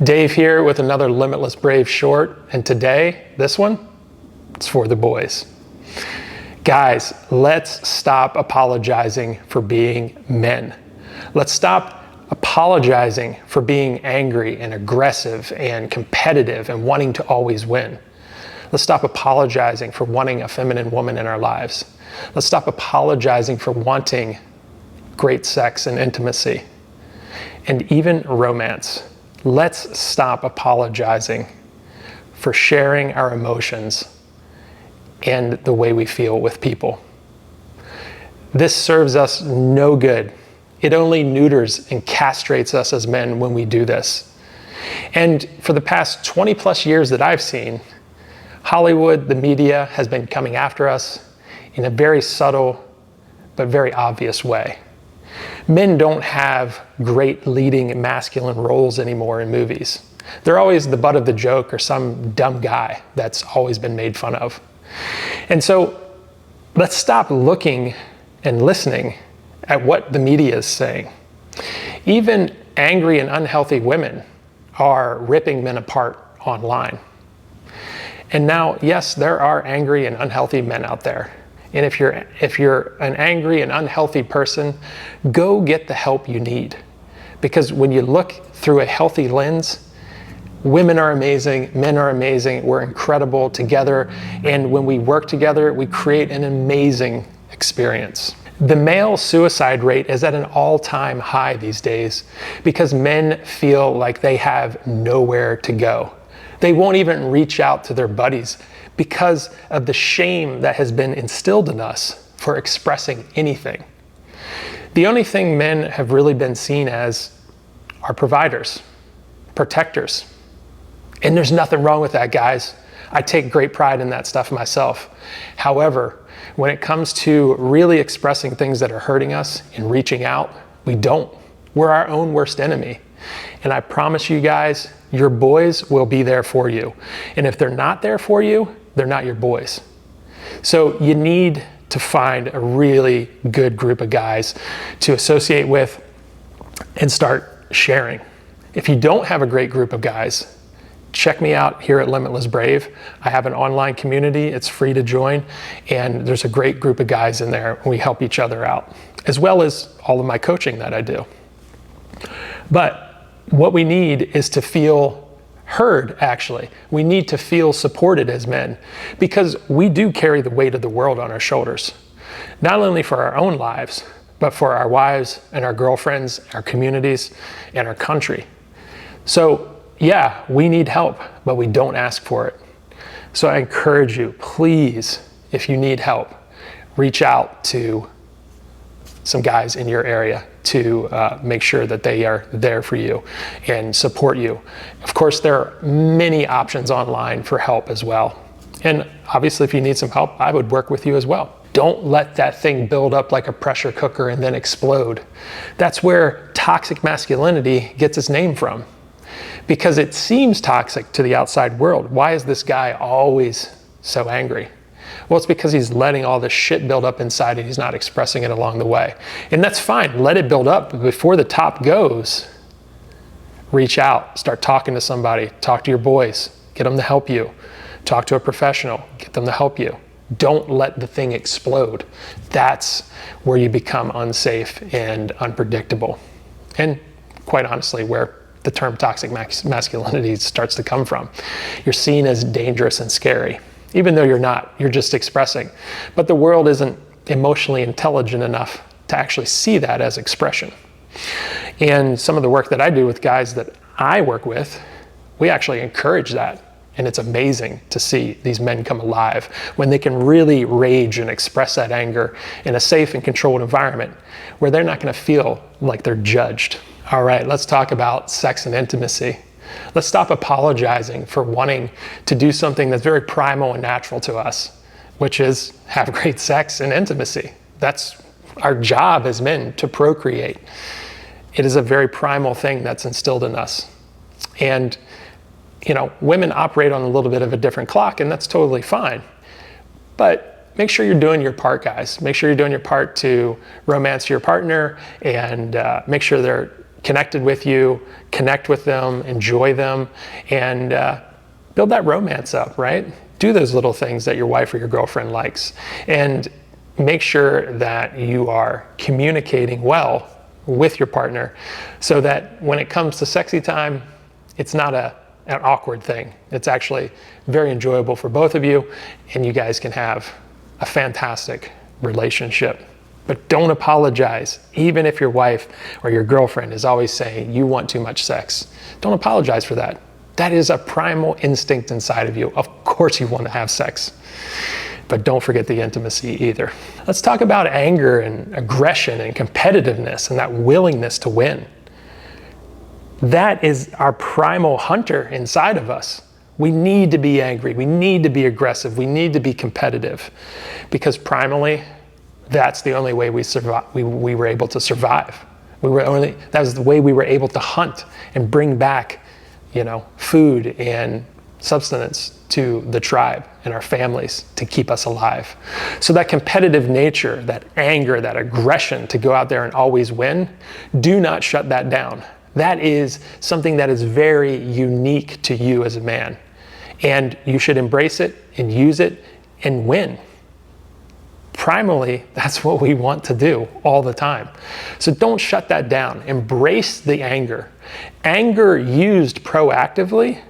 Dave here with another Limitless Brave short, and today, this one, it's for the boys. Guys, let's stop apologizing for being men. Let's stop apologizing for being angry and aggressive and competitive and wanting to always win. Let's stop apologizing for wanting a feminine woman in our lives. Let's stop apologizing for wanting great sex and intimacy and even romance. Let's stop apologizing for sharing our emotions and the way we feel with people. This serves us no good. It only neuters and castrates us as men when we do this. And for the past 20 plus years that I've seen, Hollywood, the media, has been coming after us in a very subtle but very obvious way. Men don't have great leading masculine roles anymore in movies. They're always the butt of the joke or some dumb guy that's always been made fun of. And so let's stop looking and listening at what the media is saying. Even angry and unhealthy women are ripping men apart online. And now, yes, there are angry and unhealthy men out there. And if you're an angry and unhealthy person, go get the help you need. Because when you look through a healthy lens, women are amazing, men are amazing, we're incredible together. And when we work together, we create an amazing experience. The male suicide rate is at an all-time high these days because men feel like they have nowhere to go. They won't even reach out to their buddies because of the shame that has been instilled in us for expressing anything. The only thing men have really been seen as are providers, protectors. And there's nothing wrong with that, guys. I take great pride in that stuff myself. However, when it comes to really expressing things that are hurting us and reaching out, we don't. We're our own worst enemy. And I promise you guys, your boys will be there for you. And if they're not there for you, they're not your boys. So you need to find a really good group of guys to associate with and start sharing. If you don't have a great group of guys, check me out here at Limitless Brave. I have an online community. It's free to join. And there's a great group of guys in there. We help each other out, as well as all of my coaching that I do. But what we need is to feel heard, actually. We need to feel supported as men because we do carry the weight of the world on our shoulders, not only for our own lives, but for our wives and our girlfriends, our communities, and our country. So yeah, we need help, but we don't ask for it. So I encourage you, please, if you need help, reach out to some guys in your area to make sure that they are there for you and support you. Of course, there are many options online for help as well. And obviously, if you need some help, I would work with you as well. Don't let that thing build up like a pressure cooker and then explode. That's where toxic masculinity gets its name from, because it seems toxic to the outside world. Why is this guy always so angry? Well, it's because he's letting all this shit build up inside and he's not expressing it along the way. And that's fine. Let it build up. But before the top goes, reach out. Start talking to somebody. Talk to your boys. Get them to help you. Talk to a professional. Get them to help you. Don't let the thing explode. That's where you become unsafe and unpredictable. And quite honestly, where the term toxic masculinity starts to come from. You're seen as dangerous and scary. Even though you're not, you're just expressing. But the world isn't emotionally intelligent enough to actually see that as expression. And some of the work that I do with guys that I work with, we actually encourage that. And it's amazing to see these men come alive when they can really rage and express that anger in a safe and controlled environment where they're not going to feel like they're judged. All right, let's talk about sex and intimacy. Let's stop apologizing for wanting to do something that's very primal and natural to us, which is have great sex and intimacy. That's our job as men, to procreate. It is a very primal thing that's instilled in us. And, you know, women operate on a little bit of a different clock, and that's totally fine. But make sure you're doing your part, guys. Make sure you're doing your part to romance your partner and make sure they're connected with you, connect with them, enjoy them, and build that romance up, right? Do those little things that your wife or your girlfriend likes, and make sure that you are communicating well with your partner so that when it comes to sexy time, it's not an awkward thing. It's actually very enjoyable for both of you, and you guys can have a fantastic relationship. But don't apologize, even if your wife or your girlfriend is always saying you want too much sex. Don't apologize for that. That is a primal instinct inside of you. Of course you want to have sex, but don't forget the intimacy either. Let's talk about anger and aggression and competitiveness and that willingness to win. That is our primal hunter inside of us. We need to be angry. We need to be aggressive. We need to be competitive, because primally, that's the only way we survive. We were able to survive. That was the way we were able to hunt and bring back, food and sustenance to the tribe and our families to keep us alive. So that competitive nature, that anger, that aggression to go out there and always win, do not shut that down. That is something that is very unique to you as a man. And you should embrace it and use it and win. Primally, that's what we want to do all the time. So don't shut that down. Embrace the anger. Anger used proactively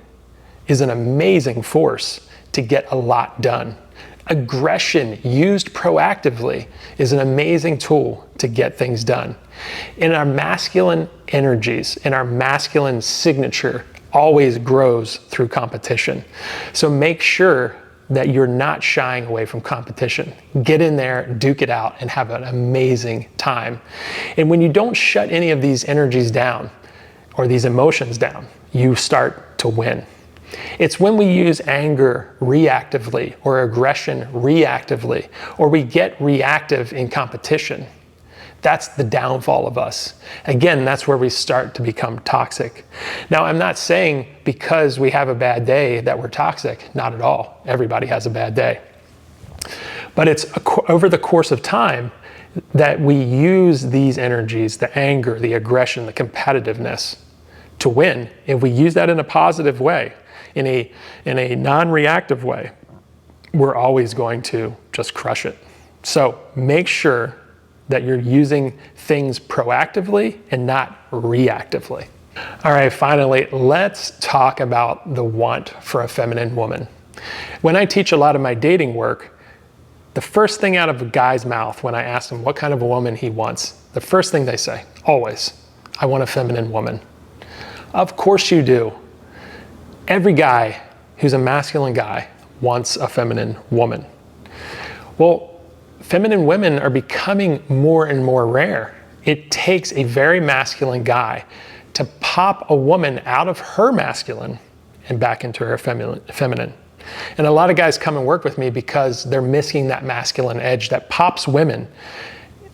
is an amazing force to get a lot done. Aggression used proactively is an amazing tool to get things done. In our masculine energies, in our masculine signature, always grows through competition. So make sure that you're not shying away from competition. Get in there, duke it out, and have an amazing time. And when you don't shut any of these energies down or these emotions down, you start to win. It's when we use anger reactively or aggression reactively, or we get reactive in competition. That's the downfall of us. Again, that's where we start to become toxic. Now, I'm not saying because we have a bad day that we're toxic. Not at all. Everybody has a bad day. But it's over the course of time that we use these energies, the anger, the aggression, the competitiveness, to win. If we use that in a positive way, in a non-reactive way, we're always going to just crush it. So make sure that you're using things proactively and not reactively. All right, finally, let's talk about the want for a feminine woman. When I teach a lot of my dating work, the first thing out of a guy's mouth when I ask him what kind of a woman he wants, the first thing they say, always, I want a feminine woman. Of course you do. Every guy who's a masculine guy wants a feminine woman. Well, feminine women are becoming more and more rare. It takes a very masculine guy to pop a woman out of her masculine and back into her feminine. And a lot of guys come and work with me because they're missing that masculine edge that pops women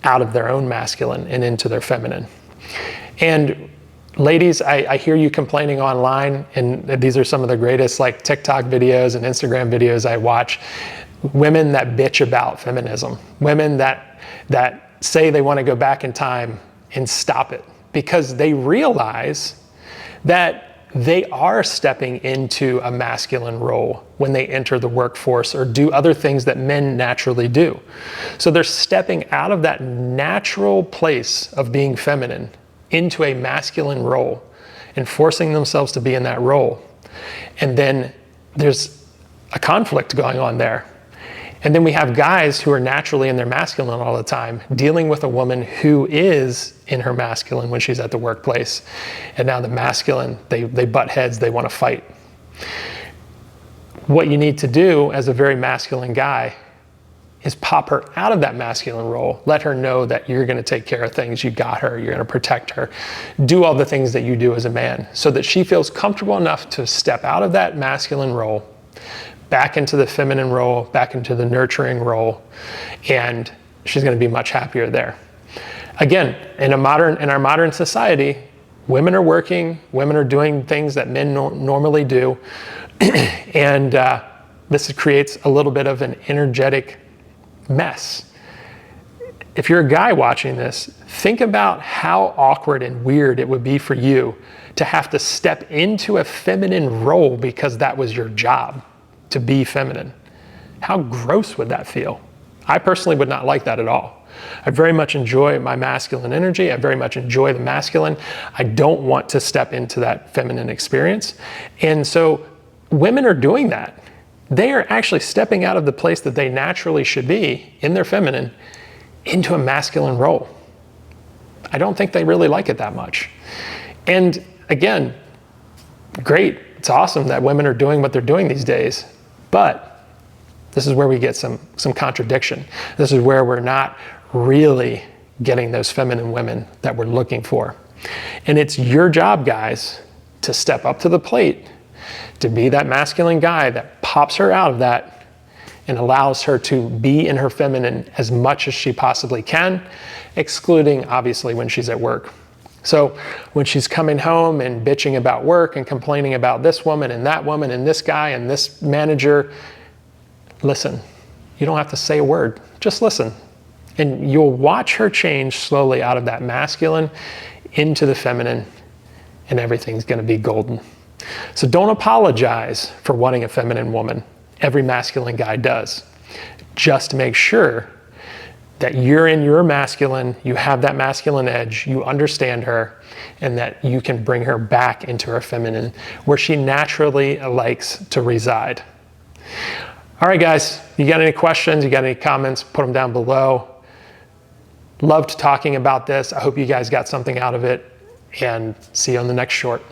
out of their own masculine and into their feminine. And ladies, I hear you complaining online, and these are some of the greatest TikTok videos and Instagram videos I watch. Women that bitch about feminism, women that say they want to go back in time and stop it because they realize that they are stepping into a masculine role when they enter the workforce or do other things that men naturally do. So they're stepping out of that natural place of being feminine into a masculine role and forcing themselves to be in that role. And then there's a conflict going on there. And then we have guys who are naturally in their masculine all the time, dealing with a woman who is in her masculine when she's at the workplace. And now the masculine, they butt heads, they want to fight. What you need to do as a very masculine guy is pop her out of that masculine role. Let her know that you're going to take care of things. You got her. You're going to protect her. Do all the things that you do as a man so that she feels comfortable enough to step out of that masculine role, back into the feminine role, back into the nurturing role, and she's going to be much happier there. Again, in our modern society, women are working, women are doing things that men normally do, and this creates a little bit of an energetic mess. if you're a guy watching this, think about how awkward and weird it would be for you to have to step into a feminine role because that was your job, to be feminine. How gross would that feel? I personally would not like that at all. I very much enjoy my masculine energy. I very much enjoy the masculine. I don't want to step into that feminine experience. And so women are doing that. They are actually stepping out of the place that they naturally should be in their feminine into a masculine role. I don't think they really like it that much. And again, great. It's awesome that women are doing what they're doing these days, but this is where we get some contradiction. This is where we're not really getting those feminine women that we're looking for. And it's your job, guys, to step up to the plate, to be that masculine guy that pops her out of that and allows her to be in her feminine as much as she possibly can, excluding obviously when she's at work. So when she's coming home and bitching about work and complaining about this woman and this guy and this manager, listen. You don't have to say a word, just listen. And you'll watch her change slowly out of that masculine into the feminine, and everything's gonna be golden. So don't apologize for wanting a feminine woman. Every masculine guy does. Just make sure that you're in your masculine, you have that masculine edge, you understand her, and that you can bring her back into her feminine where she naturally likes to reside. All right, guys, you got any questions? You got any comments? Put them down below. Loved talking about this. I hope you guys got something out of it, and see you on the next short.